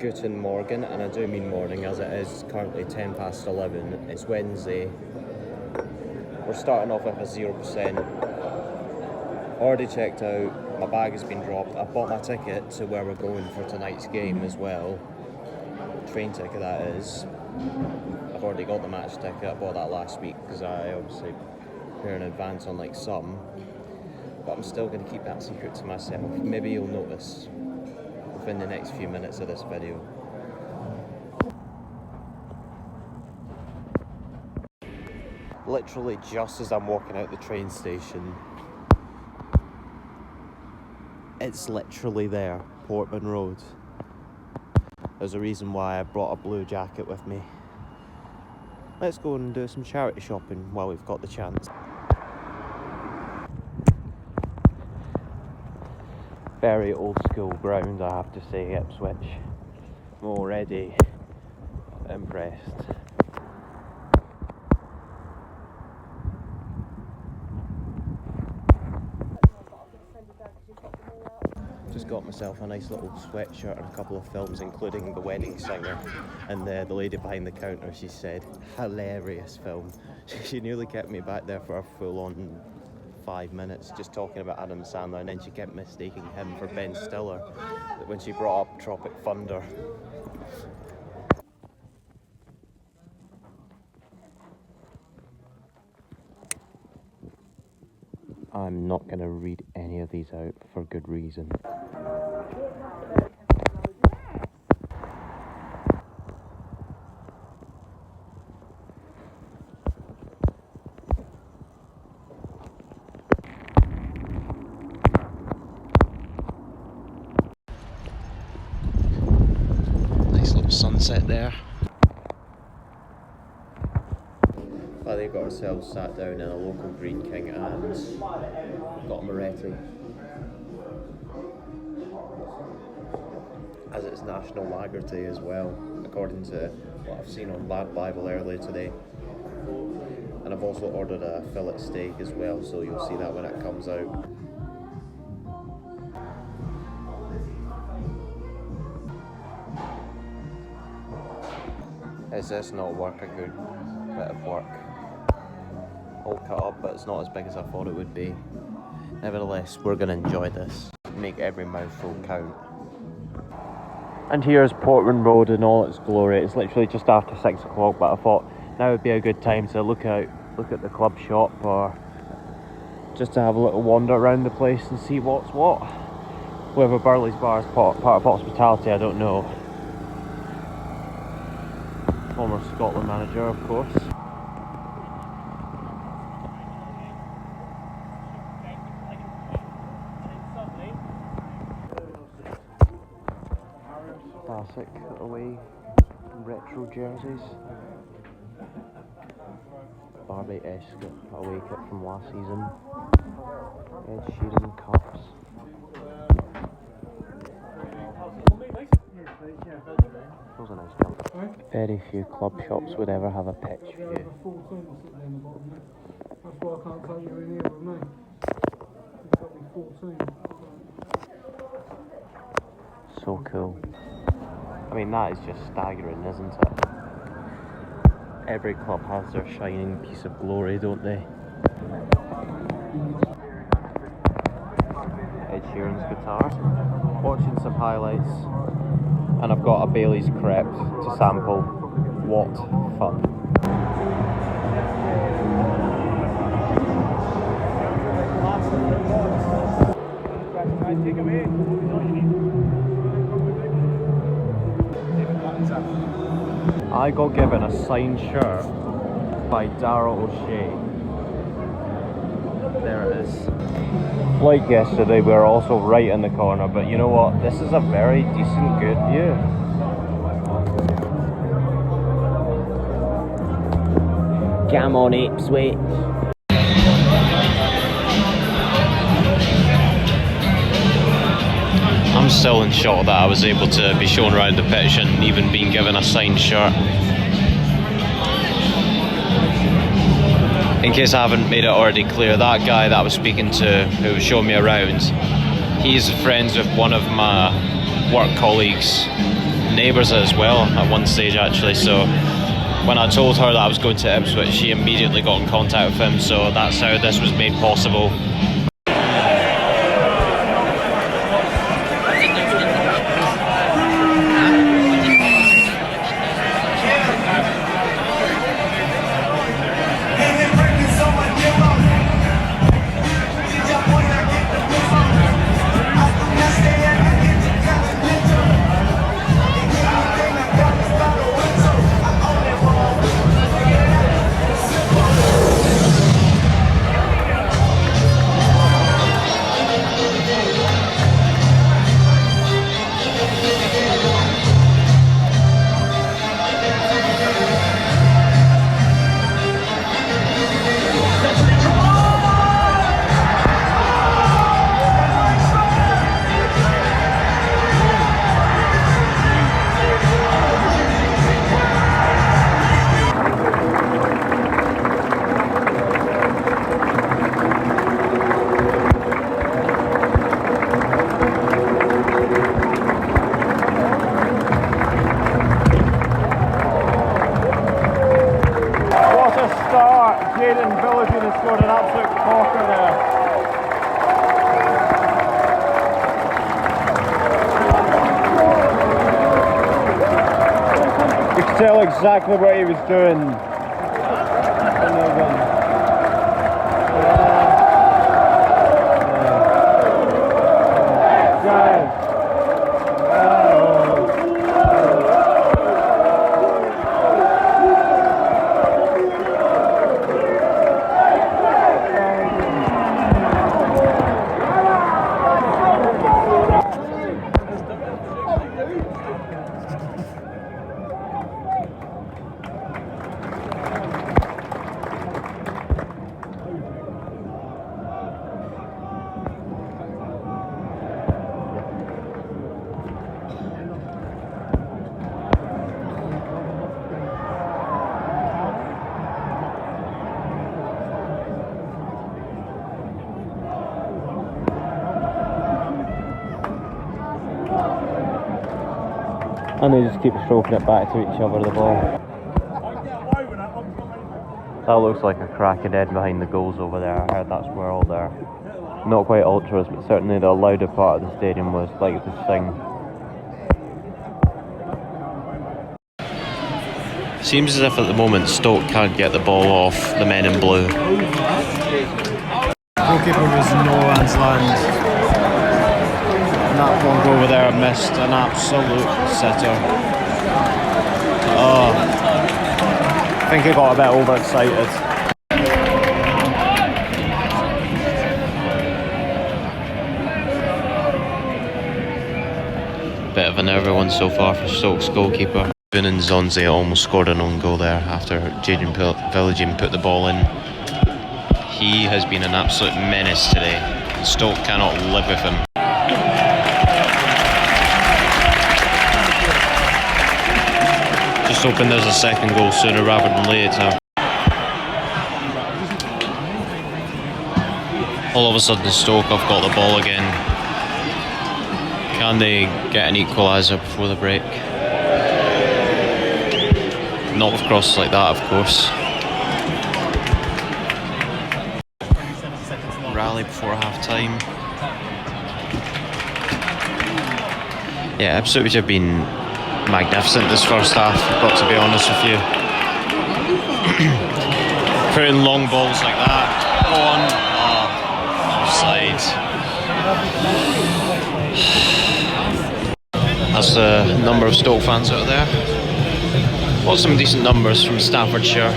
Guten Morgen, and I do mean morning as it is currently 10 past 11. It's Wednesday. We're starting off with a 0%. Already checked out, my bag has been dropped. I bought my ticket to where we're going for tonight's game as well. Train ticket that is. I've already got the match ticket. I bought that last week because I obviously pay in advance on like some. But I'm still going to keep that secret to myself. Maybe you'll notice within the next few minutes of this video. Literally just as I'm walking out the train station, it's literally there, Portman Road. There's a reason why I brought a blue jacket with me. Let's go and do some charity shopping while we've got the chance. Very old school ground, I have to say, Ipswich. I'm already impressed. Just got myself a nice little sweatshirt and a couple of films, including The Wedding Singer. And the lady behind the counter, she said, hilarious film. She nearly kept me back there for a full-on 5 minutes just talking about Adam Sandler, and then she kept mistaking him for Ben Stiller when she brought up Tropic Thunder. I'm not going to read any of these out for good reason. Nice little sunset there. Well, they got ourselves sat down in a local Green King and got a Moretti. As it's National Lager Day as well, according to what I've seen on Lad Bible earlier today. And I've also ordered a fillet steak as well, so you'll see that when it comes out. Is this not work a good bit of work? All cut up, but it's not as big as I thought it would be. Nevertheless, we're going to enjoy this. Make every mouthful count. And here's Portman Road in all its glory. It's literally just after 6 o'clock, but I thought now would be a good time to look at the club shop, or just to have a little wander around the place and see what's what. Whether Burley's Bar is part of hospitality, I don't know. Former Scotland manager, of course. Classic away retro jerseys. Barbie-esque away kit from last season. Ed Sheeran cups. Those are nice jump. Very few club shops would ever have a pitch view. That's why I can't take you in here with me. It's got to be 14. So cool. I mean, that is just staggering, isn't it? Every club has their shining piece of glory, don't they? Ed Sheeran's guitar. Watching some highlights. And I've got a Bailey's crepe to sample. What fun. I got given a signed shirt by Darryl O'Shea. There it is. Like yesterday, we were also right in the corner, but you know what? This is a very decent, good view. Come on, Ipswich. I'm still in shock that I was able to be shown around the pitch and even being given a signed shirt. In case I haven't made it already clear, that guy that I was speaking to who was showing me around, he's friends with one of my work colleagues neighbours as well at one stage actually, so when I told her that I was going to Ipswich, she immediately got in contact with him, so that's how this was made possible. Scored an absolute corker there. You could tell exactly what he was doing. And they just keep stroking it back to each other, the ball. That looks like a cracking end behind the goals over there. I heard that's where all their, not quite ultras, but certainly the louder part of the stadium was like to sing. Seems as if at the moment Stoke can't get the ball off the men in blue. Goalkeeper was in no man's land. And that one over there missed an absolute sitter. Oh, I think he got a bit overexcited. Bit of a nervy one so far for Stoke's goalkeeper. And Zonzi almost scored an own goal there after Jaden Villagin put the ball in. He has been an absolute menace today. Stoke cannot live with him. Just hoping there's a second goal sooner rather than later. All of a sudden Stoke have got the ball again. Can they get an equaliser before the break? Not with crosses like that, of course. Rally before half time. Yeah, Ipswich have been magnificent this first half, I've got to be honest with you. Putting long balls like that on, offside. That's the number of Stoke fans out there. Well, some decent numbers from Staffordshire.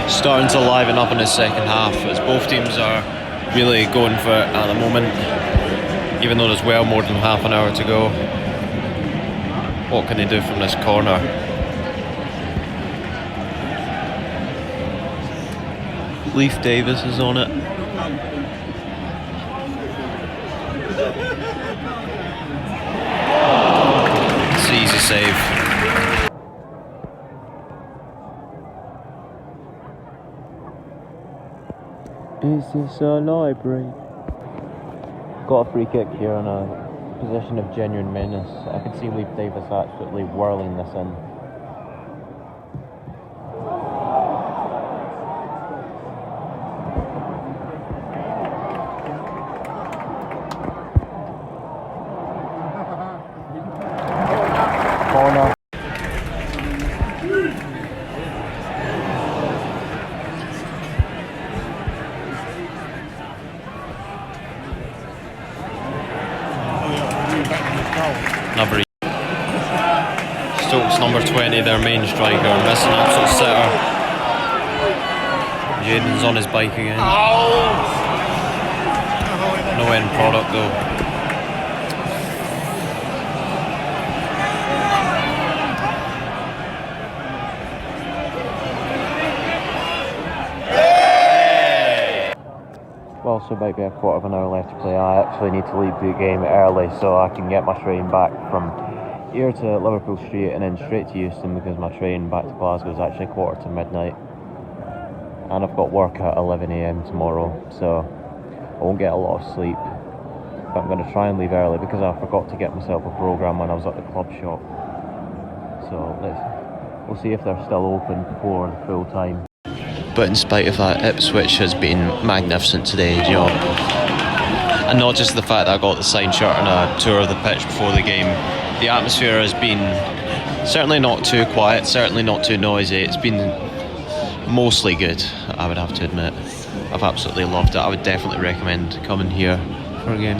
Starting to liven up in the second half as both teams are really going for it at the moment, even though there's well more than half an hour to go. What can they do from this corner? Leif Davis is on it. It's an easy save. Is this a library? Got a free kick here in a position of genuine menace. I can see Leif Davis absolutely whirling this in. Corner. Number Stokes, number 20, their main striker, missing an absolute sitter. Jaden's on his bike again. No end product though. Well, so about a quarter of an hour left to play. I actually need to leave the game early so I can get my train back from here to Liverpool Street and then straight to Euston, because my train back to Glasgow is actually midnight. And I've got work at 11 AM tomorrow, so I won't get a lot of sleep. But I'm going to try and leave early because I forgot to get myself a programme when I was at the club shop. So we'll see if they're still open for the full time. But in spite of that, Ipswich has been magnificent today, you know. And not just the fact that I got the signed shirt and a tour of the pitch before the game. The atmosphere has been certainly not too quiet, certainly not too noisy. It's been mostly good, I would have to admit. I've absolutely loved it. I would definitely recommend coming here for a game.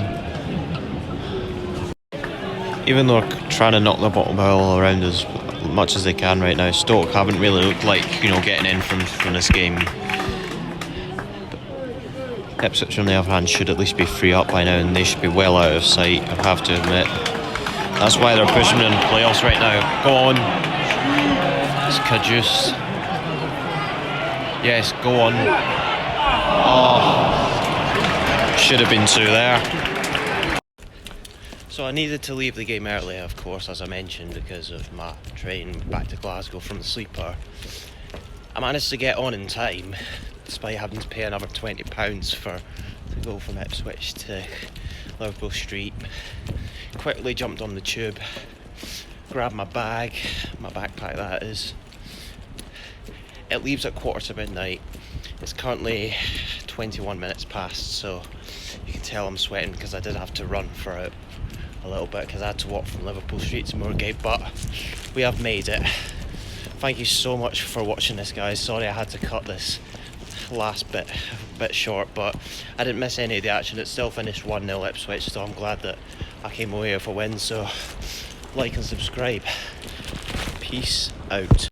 Even though they're trying to knock the bottom all around us much as they can right now, Stoke haven't really looked like, you know, getting in from this game. But Ipswich on the other hand should at least be 3 up by now, and they should be well out of sight, I have to admit. That's why they're pushing in playoffs right now. Go on. It's Caduce. Yes, go on. Oh, should have been 2 there. So I needed to leave the game early, of course, as I mentioned, because of my train back to Glasgow from the sleeper. I managed to get on in time, despite having to pay another £20 to go from Ipswich to Liverpool Street. Quickly jumped on the tube, grabbed my bag, my backpack that is. It leaves at midnight. It's currently 21 minutes past, so you can tell I'm sweating because I did have to run for it a little bit because I had to walk from Liverpool Street to Moorgate, but we have made it. Thank you so much for watching this, guys. Sorry I had to cut this last bit short, but I didn't miss any of the action. It still finished 1-0 Ipswich, so I'm glad that I came away with a win. So like and subscribe. Peace out.